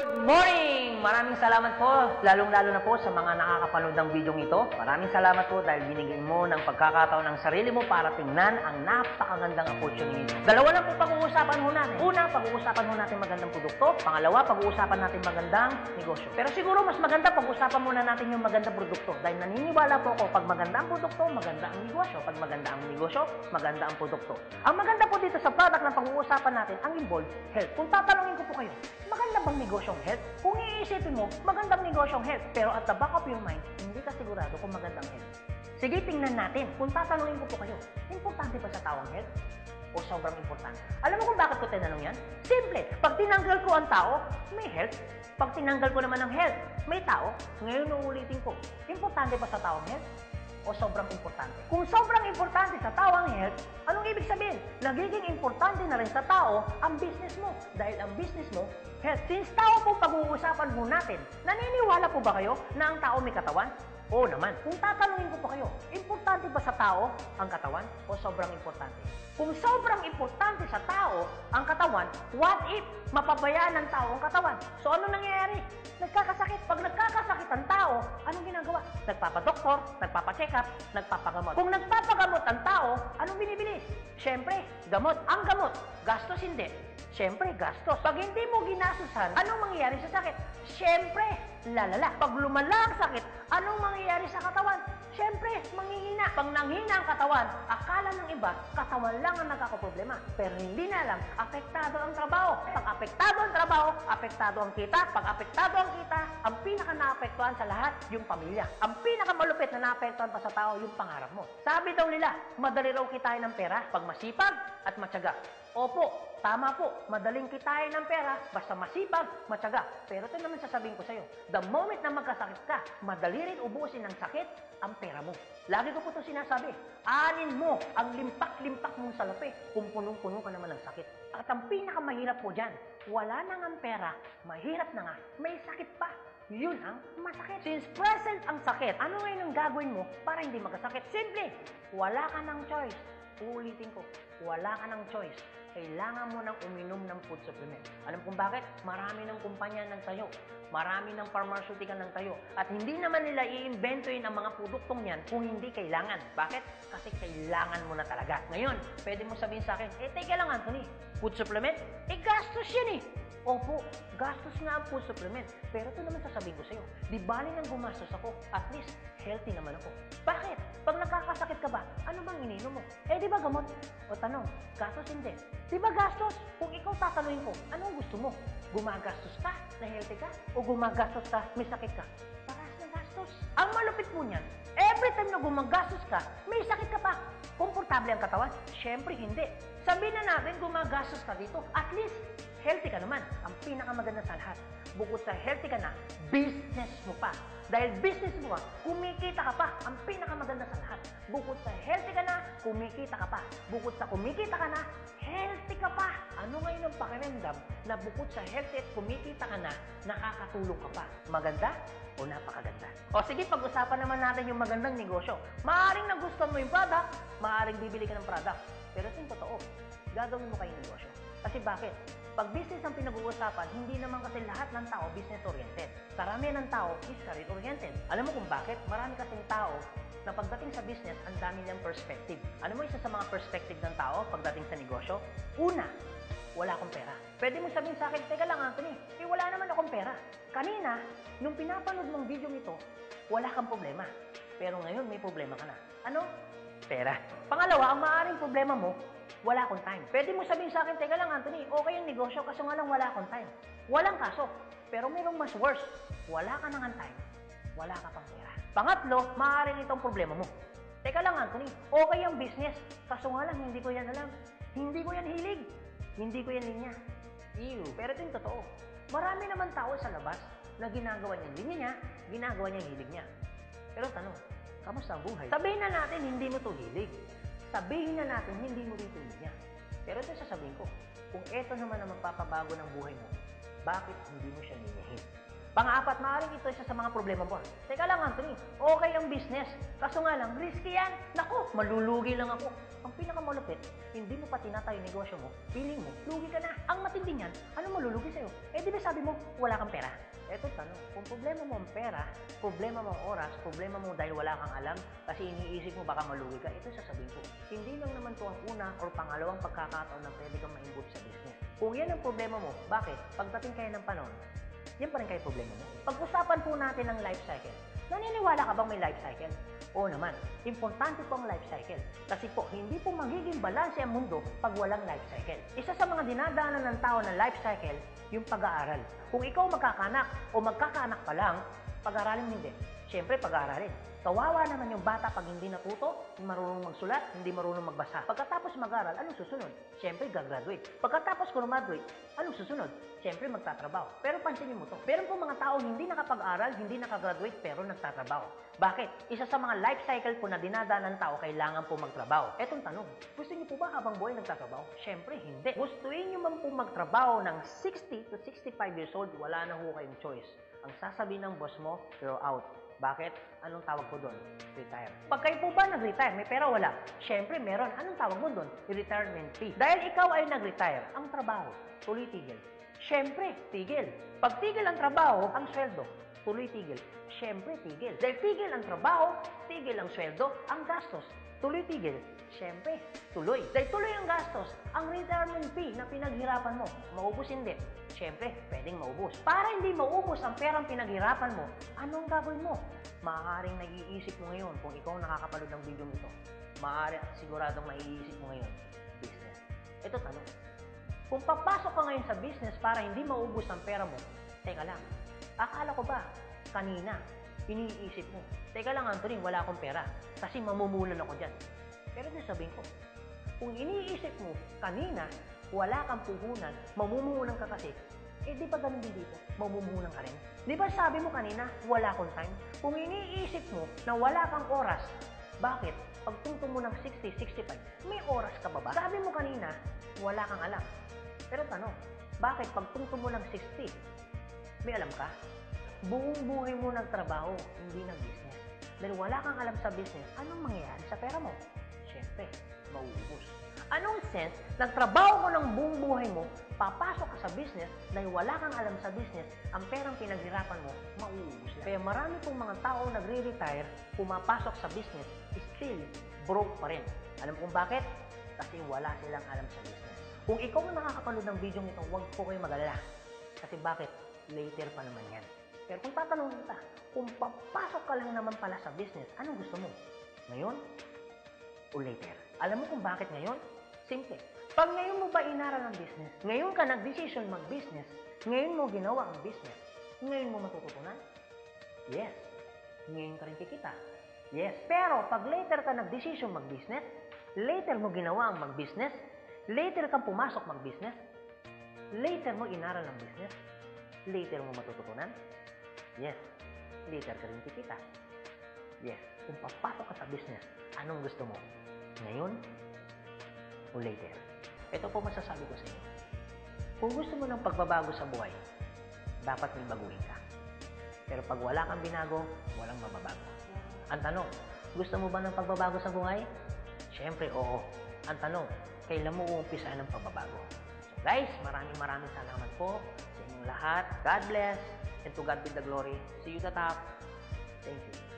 Good morning! Maraming salamat po, lalong-lalo na po sa mga nakakapanood ng video ito. Maraming salamat po dahil binigyan mo ng pagkakataon ng sarili mo para tingnan ang napakagandang opportunity. Dalawa lang po pag-uusapan ho natin. Una, pag-uusapan ho natin magandang produkto. Pangalawa, pag-uusapan natin magandang negosyo. Pero siguro mas maganda pag-usapan muna natin yung magandang produkto. Dahil naniniwala po ako, pag maganda ang produkto, maganda ang negosyo. Pag maganda ang negosyo, maganda ang produkto. Ang maganda po dito sa product na pag-uusapan natin, ang involved health. Kung tatanungin ko po kayo, maganda bang negosyong health? Kung iisipin mo, magandang negosyong health. Pero at the back of your mind, hindi ka sigurado kung magandang health. Sige, tingnan natin. Kung tatanungin ko po kayo, importante ba sa tao ang health? O sobrang importante? Alam mo kung bakit ko tinanong yan? Simple. Pag tinanggal ko ang tao, may health. Pag tinanggal ko naman ang health, may tao. Ngayon uulitin ko, importante ba sa tao ang health? O sobrang importante? Kung sobrang importante sa tao ang health, anong ibig sabihin? Nagiging importante na rin sa tao ang business mo. Dahil ang business mo, health. Since tao po pag-uusapan mo natin, naniniwala po ba kayo na ang tao may katawan? Oo naman. Kung tatanungin ko po kayo, importante ba sa tao ang katawan o sobrang importante? Kung sobrang importante sa tao ang katawan, what if mapabayaan ng tao ang katawan? So ano nangyayari? Nagkakasakit. Pag nagkakasakit ang tao, anong ginagawa? Nagpapadoktor, nagpapacheck up, nagpapagamot. Kung nagpapagamot ang tao, anong binibili? Siyempre, gamot. Ang gamot, gastos hindi. Siyempre, gastos. Pag hindi mo ginasusan, anong mangyayari sa sakit? Siyempre, lalala. Pag lumala ang sakit, anong mangyayari sa katawan? Siyempre, manghihina. Pag nanghina ang katawan, akala ng iba, katawan lang ang nagkakaproblema. Pero hindi na alam, apektado ang trabaho. Pag apektado ang trabaho, apektado ang kita. Pag apektado ang kita, ang pinaka-naapektuhan sa lahat, yung pamilya. Ang pinakamalupit na naapektuhan pa sa tao, yung pangarap mo. Sabi daw nila, madali raw kitain ng pera pag masipag at matyaga. Opo, tama po, madaling kitain ng pera basta masipag, matyaga. Pero ito naman sasabihin ko sa'yo, the moment na magkasakit ka, madali rin ubusin ng sakit ang pera mo. Lagi ko po ito sinasabi, anin mo ang limpak-limpak mong salapi kung punong-puno ka naman ng sakit. At ang pinakamahirap po dyan, wala na nga pera, mahirap na nga, may sakit pa. Yun ang masakit. Since present ang sakit, ano ngayon ang gagawin mo para hindi magkasakit? Simple, wala ka ng choice. Uulitin ko, wala ka ng choice. Kailangan mo nang uminom ng food supplement. Alam kung bakit? Marami ng kumpanya ng tayo. Marami ng pharmaceutical ng tayo. At hindi naman nila i-inventoyin ang mga produktong yan kung hindi kailangan. Bakit? Kasi kailangan mo na talaga. Ngayon, pwede mo sabihin sa akin, teka lang Anthony, food supplement? Gastos yan eh. Opo, gastos nga ang food supplement. Pero ito naman sasabihin ko sa'yo, di bali nang gumastos ako, at least healthy naman ako. Bakit? Pag nakakasakit ka ba, ano bang ininom mo? Di ba gamot? O tanong, gastos hindi. Di ba gastos? Kung ikaw tatanungin ko, anong gusto mo? Gumagastos ka na healthy ka? O gumagastos ka, may sakit ka? Parehas na gastos. Ang malupit mo niyan, every time na gumagastos ka, may sakit ka pa. Komportable ang katawan? Siyempre hindi. Sabihin na natin gumagastos ka dito, at least healthy ka naman. Ang pinakamaganda sa lahat, bukod sa healthy ka na, business mo pa. Dahil business mo ka, kumikita ka pa. Ang pinakamaganda sa lahat, bukod sa healthy ka na, kumikita ka pa. Bukod sa kumikita ka na, healthy ka pa. Ano ngayon ang pakiramdam na bukod sa healthy at kumikita ka na, nakakatulong ka pa? Maganda o napakaganda? O sige, pag-usapan naman natin yung magandang negosyo. Maaaring nagustuhan mo yung product, maaaring bibili ka ng product. Pero ito yung totoo, gagawin mo kayong negosyo. Kasi bakit? Pag business ang pinag-uusapan, hindi naman kasi lahat ng tao business-oriented. Karamihan ng tao is career-oriented. Alam mo kung bakit? Marami kasing tao na pagdating sa business, ang dami niyang perspective. Alam mo isa sa mga perspective ng tao pagdating sa negosyo? Una, wala akong pera. Pwede mo sabihin sa akin, teka lang Anthony, wala naman akong pera. Kanina, nung pinapanood mong video nito, wala kang problema. Pero ngayon, may problema ka na. Ano? Pera. Pangalawa, ang maaaring problema mo, wala akong time. Pwede mo sabihin sa akin, teka lang Anthony, okay yung negosyo, kaso nga lang wala akong time. Walang kaso. Pero mayroong mas worse. Wala ka nang time, wala ka pang pera. Pangatlo, maaaring itong problema mo. Teka lang Anthony, okay yung business, kaso nga lang hindi ko yan alam. Hindi ko yan hilig. Hindi ko yan linya. Ew. Pero ito yung totoo. Marami naman tao sa labas na ginagawa niya linya niya, ginagawa niya hilig niya. Pero tanong, kamusta ang buhay? Sabihin na natin hindi mo to hilig. Sabihin na natin, hindi mo rin niya. Pero ito sasabihin ko, kung ito naman ang magpapabago ng buhay mo, bakit hindi mo siya ninyahin? Pang-apat, maaaring ito isa sa mga problema mo. Teka lang Anthony, okay ang business. Kaso nga lang, risky yan. Naku, malulugi lang ako. Ang pinakamalupit, hindi mo pa tinatayo yung negosyo mo, feeling mo, lugi ka na. Ang matindi niyan, ano malulugi sa'yo? Eh di ba sabi mo, wala kang pera? Eto tanong, kung problema mo ang pera, problema mo ang oras, problema mo dahil wala kang alam, kasi iniisip mo baka malugi ka, ito sasabihin ko. Hindi lang naman to ang una or pangalawang pagkakataon na pwede kang ma-involve sa business. Kung yan ang problema mo, bakit? Pagdating kayo ng panahon, yan pa rin kayo problema mo. Pag-usapan po natin ang life cycle. Naniniwala ka bang may life cycle? Oo naman, importante po ang life cycle. Kasi po, hindi po magiging balanse ang mundo pag walang life cycle. Isa sa mga dinadaanan ng tao ng life cycle, yung pag-aaral. Kung ikaw magkakanak o magkakaanak pa lang, pag-aralin hindi. Siyempre, pag-aaralin. Kawawa naman yung bata pag hindi natuto, hindi marunong magsulat, hindi marunong magbasa. Pagkatapos mag-aral, anong susunod? Siyempre, gagraduate. Pagkatapos graduate, anong susunod? Siyempre, magtatrabaho. Pero pansinin mo to. Meron po mga tao hindi nakapag-aral, hindi nakagraduate, pero nagtatrabaho. Bakit? Isa sa mga life cycle po na dinadaan ng tao, kailangan po magtrabaho. Etong tanong, gusto niyo po ba habang buhay nagtatrabaho? Siyempre, hindi. Gustuin niyo man po magtrabaho ng 60 to 65 years old, wala na ho kayong choice. Ang sasabihin ng boss mo, you're out. Bakit? Anong tawag ko doon? Retire. Pag kayo po ba nag-retire, may pera wala? Siyempre, meron. Anong tawag mo doon? Retirement fee. Dahil ikaw ay nag-retire, ang trabaho, tuloy tigil. Siyempre, tigil. Pag tigil ang trabaho, ang sweldo, tuloy tigil. Siyempre, tigil. Dahil tigil ang trabaho, tigil ang sweldo, ang gastos, tuloy tigil. Siyempre, tuloy. Dahil tuloy ang gastos, ang retirement fee na pinaghirapan mo, maubos hindi. Siyempre, pwedeng maubos. Para hindi maubos ang perang pinaghirapan mo, anong gagawin mo? Maaaring naiisip mo ngayon kung ikaw nakakapanood ng video nito. Maaaring siguradong naiisip mo ngayon, business. Ito tanong. Kung papasok ka ngayon sa business para hindi maubos ang pera mo, teka lang, akala ko ba, kanina, iniisip mo, teka lang Anthony, wala akong pera, kasi mamumulan ako dyan. Pero sabihin ko, kung iniisip mo, kanina, wala kang puhunan, mamumuhunan ka kasi, eh di ba ganun din dito? Mamumuhunan ka rin? Di ba sabi mo kanina, wala akong time? Kung iniisip mo na wala kang oras, bakit? Pagtungtong mo ng 60, 65, may oras ka ba ba? Sabi mo kanina, wala kang alam. Pero tanong, bakit pagtungtong mo ng 60, may alam ka? Buong buhay mo nagtrabaho, hindi nag-business. Dahil wala kang alam sa business, anong mangyayari sa pera mo? Siyempre, mauubos. Anong sense, nagtrabaho mo ng buong buhay mo, papasok ka sa business, dahil wala kang alam sa business, ang perang pinaghirapan mo, mauubos lang. Kaya marami pong mga tao nagre-retire, pumapasok sa business, still broke pa rin. Alam kung bakit? Kasi wala silang alam sa business. Kung ikaw ang nakakapanood ng video nito, huwag po kayo mag-alala. Kasi bakit? Later pa naman yan. Pero kung tatanungin kita, kung papasok ka lang naman pala sa business, anong gusto mo? Ngayon o later? Alam mo kung bakit ngayon? Simple. Pag ngayon mo ba inaral ang business, ngayon ka nag-decision mag-business, ngayon mo ginawa ang business, ngayon mo matututunan? Yes. Ngayon ka rin kikita? Yes. Pero pag later ka nag-decision mag-business, later mo ginawa ang mag-business, later kang pumasok mag-business, later mo inaral ang business, later mo matututunan? Yes. Later ka rin kikita? Yes. Kung papasok ka sa business, anong gusto mo? Ngayon o later? Ito po masasabi ko sa inyo. Kung gusto mo ng pagbabago sa buhay, dapat may baguhin ka. Pero pag wala kang binago, walang mababago. Ang tanong, gusto mo ba ng pagbabago sa buhay? Siyempre, oo. Ang tanong, kailan mo uumpisahan ng pagbabago? So guys, maraming salamat po sa inyong lahat. God bless, and to God be the glory. See you at the top. Thank you.